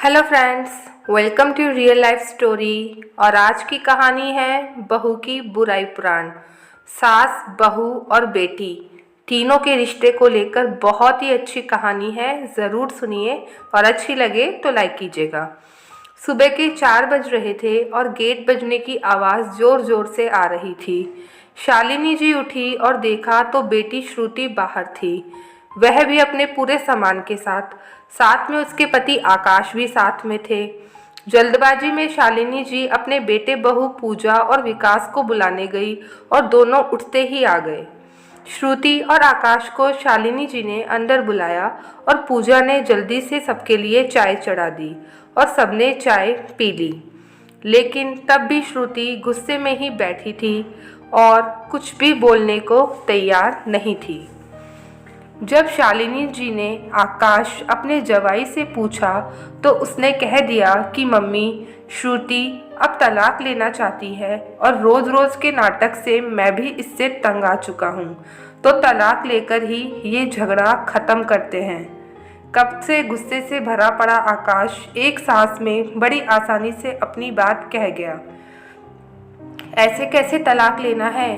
Hello friends, welcome to real life story. और आज की कहानी है बहू की बुराई पुराण। सास, बहू और बेटी तीनों के रिश्ते को लेकर बहुत ही अच्छी कहानी है। ज़रूर सुनिए और अच्छी लगे तो लाइक कीजिएगा। सुबह के 4 बज रहे थे और गेट बजने की आवाज़ ज़ोर ज़ोर से आ रही थी। शालिनी जी उठी और देखा तो बेटी श्रुति बाहर थी, वह भी अपने पूरे सामान के साथ। साथ में उसके पति आकाश भी साथ में थे। जल्दबाजी में शालिनी जी अपने बेटे बहू पूजा और विकास को बुलाने गई और दोनों उठते ही आ गए। श्रुति और आकाश को शालिनी जी ने अंदर बुलाया और पूजा ने जल्दी से सबके लिए चाय चढ़ा दी और सबने चाय पी ली। लेकिन तब भी श्रुति गुस्से में ही बैठी थी और कुछ भी बोलने को तैयार नहीं थी। जब शालिनी जी ने आकाश अपने जवाई से पूछा तो उसने कह दिया कि मम्मी, श्रुति अब तलाक लेना चाहती है और रोज़ रोज़ के नाटक से मैं भी इससे तंग आ चुका हूँ, तो तलाक लेकर ही ये झगड़ा ख़त्म करते हैं। कब से गुस्से से भरा पड़ा आकाश एक सांस में बड़ी आसानी से अपनी बात कह गया। ऐसे कैसे तलाक लेना है?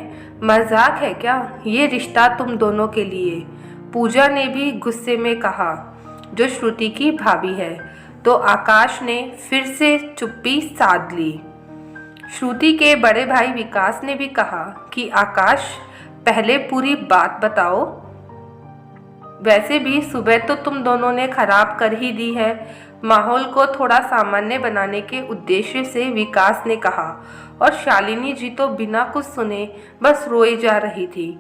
मजाक है क्या ये रिश्ता तुम दोनों के लिए? पूजा ने भी गुस्से में कहा, जो श्रुति की भाभी है। तो आकाश ने फिर से चुप्पी साध ली। श्रुति के बड़े भाई विकास ने भी कहा कि आकाश, पहले पूरी बात बताओ। वैसे भी सुबह तो तुम दोनों ने खराब कर ही दी है। माहौल को थोड़ा सामान्य बनाने के उद्देश्य से विकास ने कहा। और शालिनी जी तो बिना कुछ सुने बस रोए जा रही थी।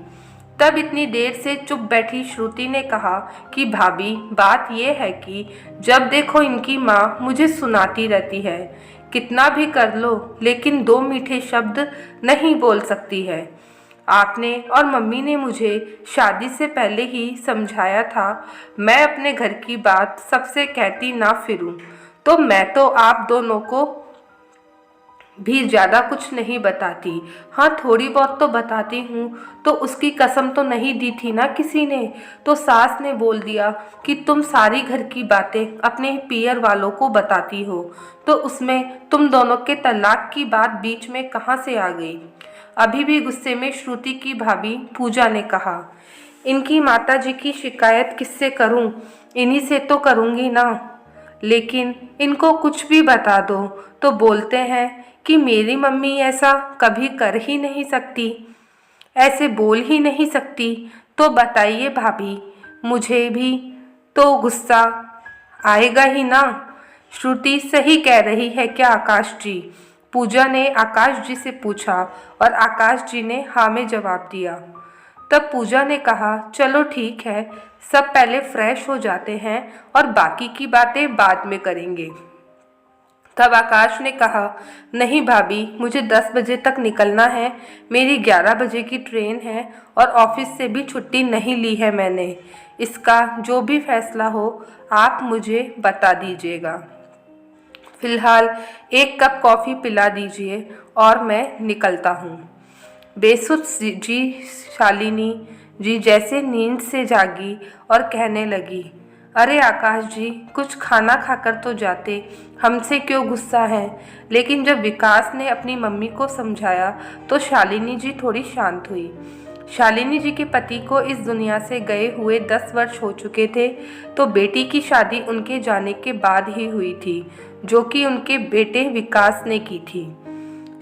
तब इतनी देर से चुप बैठी श्रुति ने कहा कि भाभी, बात यह है कि जब देखो इनकी माँ मुझे सुनाती रहती है, कितना भी कर लो लेकिन 2 मीठे शब्द नहीं बोल सकती है। आपने और मम्मी ने मुझे शादी से पहले ही समझाया था, मैं अपने घर की बात सबसे कहती ना फिरूं, तो मैं तो आप दोनों को भी ज़्यादा कुछ नहीं बताती। हाँ, थोड़ी बहुत तो बताती हूँ, तो उसकी कसम तो नहीं दी थी ना किसी ने। तो सास ने बोल दिया कि तुम सारी घर की बातें अपने पियर वालों को बताती हो, तो उसमें तुम दोनों के तलाक की बात बीच में कहाँ से आ गई? अभी भी गुस्से में श्रुति की भाभी पूजा ने कहा, इनकी माताजी की शिकायत किससे करूं? इन्हीं से तो करूंगी ना। लेकिन इनको कुछ भी बता दो तो बोलते हैं कि मेरी मम्मी ऐसा कभी कर ही नहीं सकती, ऐसे बोल ही नहीं सकती। तो बताइए भाभी, मुझे भी तो गुस्सा आएगा ही ना। श्रुति सही कह रही है क्या आकाश जी? पूजा ने आकाश जी से पूछा और आकाश जी ने हाँ में जवाब दिया। तब पूजा ने कहा, चलो ठीक है, सब पहले फ्रेश हो जाते हैं और बाकी की बातें बाद में करेंगे। तब आकाश ने कहा, नहीं भाभी, मुझे 10 बजे तक निकलना है, मेरी 11 बजे की ट्रेन है और ऑफिस से भी छुट्टी नहीं ली है मैंने। इसका जो भी फैसला हो आप मुझे बता दीजिएगा। फिलहाल 1 कप कॉफ़ी पिला दीजिए और मैं निकलता हूँ। बेसुध जी शालिनी जी जैसे नींद से जागी और कहने लगी, अरे आकाश जी, कुछ खाना खाकर तो जाते, हमसे क्यों गुस्सा है? लेकिन जब विकास ने अपनी मम्मी को समझाया तो शालिनी जी थोड़ी शांत हुई। शालिनी जी के पति को इस दुनिया से गए हुए 10 वर्ष हो चुके थे, तो बेटी की शादी उनके जाने के बाद ही हुई थी, जो कि उनके बेटे विकास ने की थी।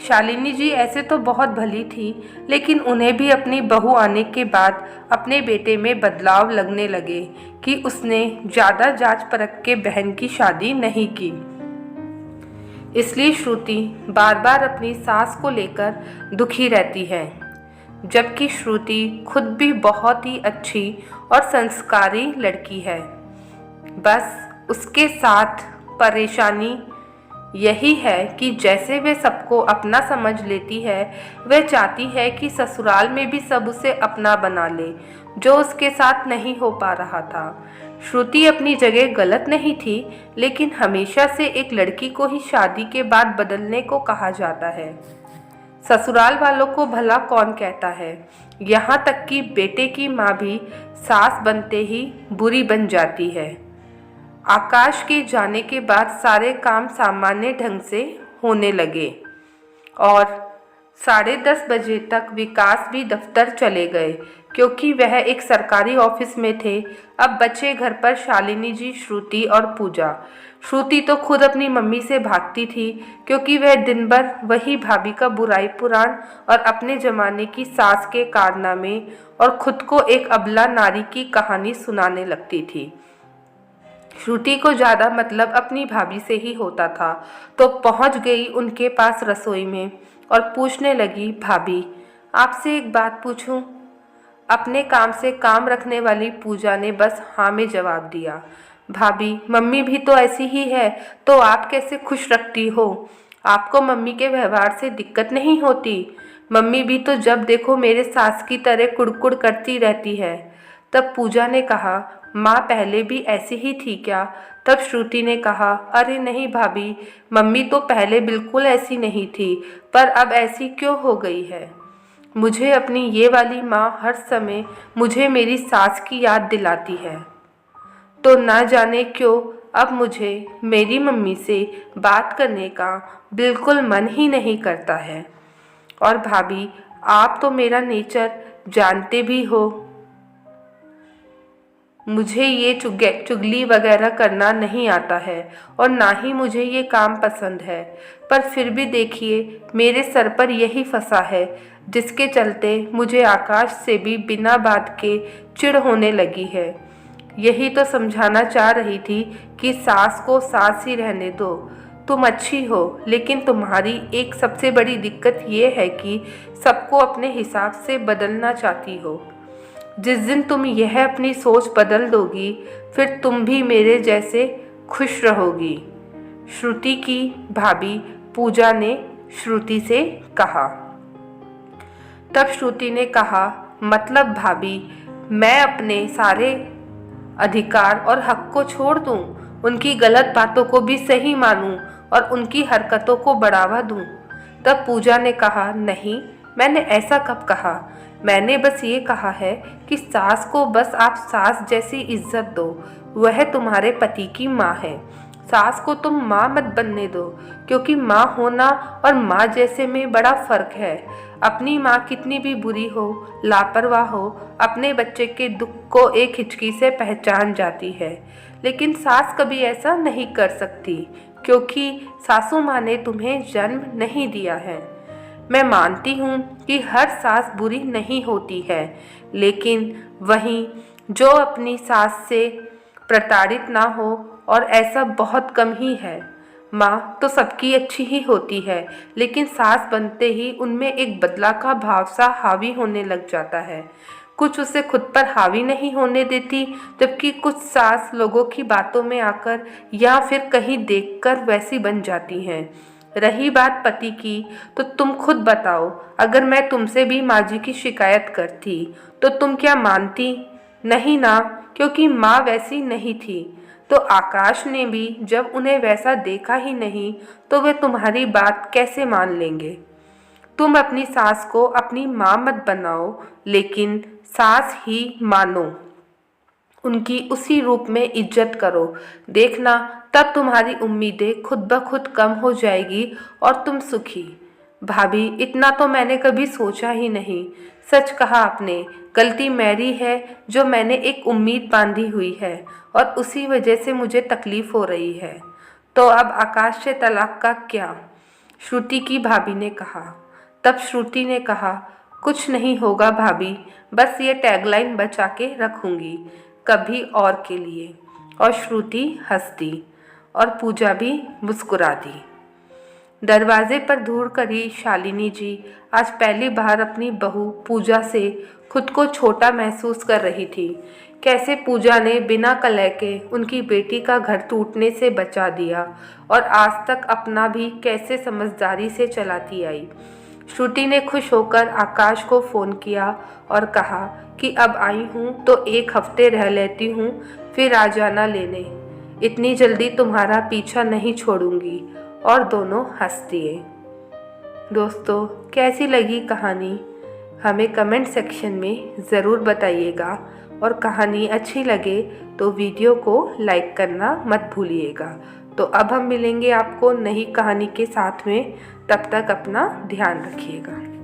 शालिनी जी ऐसे तो बहुत भली थी, लेकिन उन्हें भी अपनी बहू आने के बाद अपने बेटे में बदलाव लगने लगे कि उसने ज़्यादा जांच परख के बहन की शादी नहीं की। इसलिए श्रुति बार बार अपनी सास को लेकर दुखी रहती है, जबकि श्रुति खुद भी बहुत ही अच्छी और संस्कारी लड़की है। बस उसके साथ परेशानी यही है कि जैसे वे सबको अपना समझ लेती है, वह चाहती है कि ससुराल में भी सब उसे अपना बना ले, जो उसके साथ नहीं हो पा रहा था। श्रुति अपनी जगह गलत नहीं थी, लेकिन हमेशा से एक लड़की को ही शादी के बाद बदलने को कहा जाता है। ससुराल वालों को भला कौन कहता है? यहाँ तक कि बेटे की माँ भी सास बनते ही बुरी बन जाती है। आकाश के जाने के बाद सारे काम सामान्य ढंग से होने लगे और 10:30 बजे तक विकास भी दफ्तर चले गए क्योंकि वह एक सरकारी ऑफिस में थे। अब बचे घर पर शालिनी जी, श्रुति और पूजा। श्रुति तो खुद अपनी मम्मी से भागती थी क्योंकि वह दिन भर वही भाभी का बुराई पुराण और अपने जमाने की सास के कारनामे और खुद को एक अबला नारी की कहानी सुनाने लगती थी। श्रुति को ज़्यादा मतलब अपनी भाभी से ही होता था, तो पहुंच गई उनके पास रसोई में और पूछने लगी, भाभी आपसे एक बात पूछूं? अपने काम से काम रखने वाली पूजा ने बस हाँ में जवाब दिया। भाभी मम्मी भी तो ऐसी ही है, तो आप कैसे खुश रखती हो? आपको मम्मी के व्यवहार से दिक्कत नहीं होती? मम्मी भी तो जब देखो मेरे सास की तरह कुड़कुड़ करती रहती है। तब पूजा ने कहा, माँ पहले भी ऐसी ही थी क्या? तब श्रुति ने कहा, अरे नहीं भाभी, मम्मी तो पहले बिल्कुल ऐसी नहीं थी, पर अब ऐसी क्यों हो गई है? मुझे अपनी ये वाली माँ हर समय मुझे मेरी सास की याद दिलाती है, तो ना जाने क्यों अब मुझे मेरी मम्मी से बात करने का बिल्कुल मन ही नहीं करता है। और भाभी आप तो मेरा नेचर जानते भी हो, मुझे ये चुगली वगैरह करना नहीं आता है और ना ही मुझे ये काम पसंद है, पर फिर भी देखिए मेरे सर पर यही फंसा है जिसके चलते मुझे आकाश से भी बिना बात के चिढ़ होने लगी है। यही तो समझाना चाह रही थी कि सास को सास ही रहने दो। तुम अच्छी हो, लेकिन तुम्हारी एक सबसे बड़ी दिक्कत ये है कि सबको अपने हिसाब से बदलना चाहती हो। जिस दिन तुम यह अपनी सोच बदल दोगी, फिर तुम भी मेरे जैसे खुश रहोगी। श्रुति की भाभी पूजा ने श्रुति से कहा। तब श्रुति ने कहा, मतलब भाभी मैं अपने सारे अधिकार और हक को छोड़ दूं, उनकी गलत बातों को भी सही मानूं और उनकी हरकतों को बढ़ावा दूं? तब पूजा ने कहा, नहीं, मैंने ऐसा कब कहा? मैंने बस ये कहा है कि सास को बस आप सास जैसी इज्जत दो, वह तुम्हारे पति की माँ है। सास को तुम माँ मत बनने दो, क्योंकि माँ होना और माँ जैसे में बड़ा फर्क है। अपनी माँ कितनी भी बुरी हो, लापरवाह हो, अपने बच्चे के दुख को एक हिचकी से पहचान जाती है, लेकिन सास कभी ऐसा नहीं कर सकती, क्योंकि सासू माँ ने तुम्हें जन्म नहीं दिया है। मैं मानती हूँ कि हर सास बुरी नहीं होती है, लेकिन वहीं जो अपनी सास से प्रताड़ित ना हो, और ऐसा बहुत कम ही है। माँ तो सबकी अच्छी ही होती है, लेकिन सास बनते ही उनमें एक बदला का भाव सा हावी होने लग जाता है। कुछ उसे खुद पर हावी नहीं होने देती, जबकि कुछ सास लोगों की बातों में आकर या फिर कहीं देखकर वैसी बन जाती हैं। रही बात पति की, तो तुम खुद बताओ, अगर मैं तुमसे भी माँ जी की शिकायत करती तो तुम क्या मानती? नहीं ना, क्योंकि माँ वैसी नहीं थी। तो आकाश ने भी जब उन्हें वैसा देखा ही नहीं, तो वे तुम्हारी बात कैसे मान लेंगे? तुम अपनी सास को अपनी माँ मत बनाओ, लेकिन सास ही मानो, उनकी उसी रूप में इज्जत करो। देखना, तब तुम्हारी उम्मीदें खुद ब खुद कम हो जाएगी और तुम सुखी। भाभी इतना तो मैंने कभी सोचा ही नहीं। सच कहा आपने, गलती मेरी है जो मैंने एक उम्मीद बांधी हुई है और उसी वजह से मुझे तकलीफ हो रही है। तो अब आकाश से तलाक का क्या? श्रुति की भाभी ने कहा। तब श्रुति ने कहा, कुछ नहीं होगा भाभी, बस ये टैगलाइन बचा के रखूंगी, कभी और के लिए। और श्रुति हंस दी और पूजा भी मुस्कुरा दी। दरवाजे पर धूल करी शालिनी जी आज पहली बार अपनी बहू पूजा से खुद को छोटा महसूस कर रही थी। कैसे पूजा ने बिना कलह के उनकी बेटी का घर टूटने से बचा दिया और आज तक अपना भी कैसे समझदारी से चलाती आई। श्रुति ने खुश होकर आकाश को फ़ोन किया और कहा कि अब आई हूँ तो 1 हफ्ते रह लेती हूँ, फिर आ जाना लेने। इतनी जल्दी तुम्हारा पीछा नहीं छोड़ूंगी। और दोनों हंस दिए। दोस्तों, कैसी लगी कहानी हमें कमेंट सेक्शन में ज़रूर बताइएगा और कहानी अच्छी लगे तो वीडियो को लाइक करना मत भूलिएगा। तो अब हम मिलेंगे आपको नई कहानी के साथ में, तब तक अपना ध्यान रखिएगा।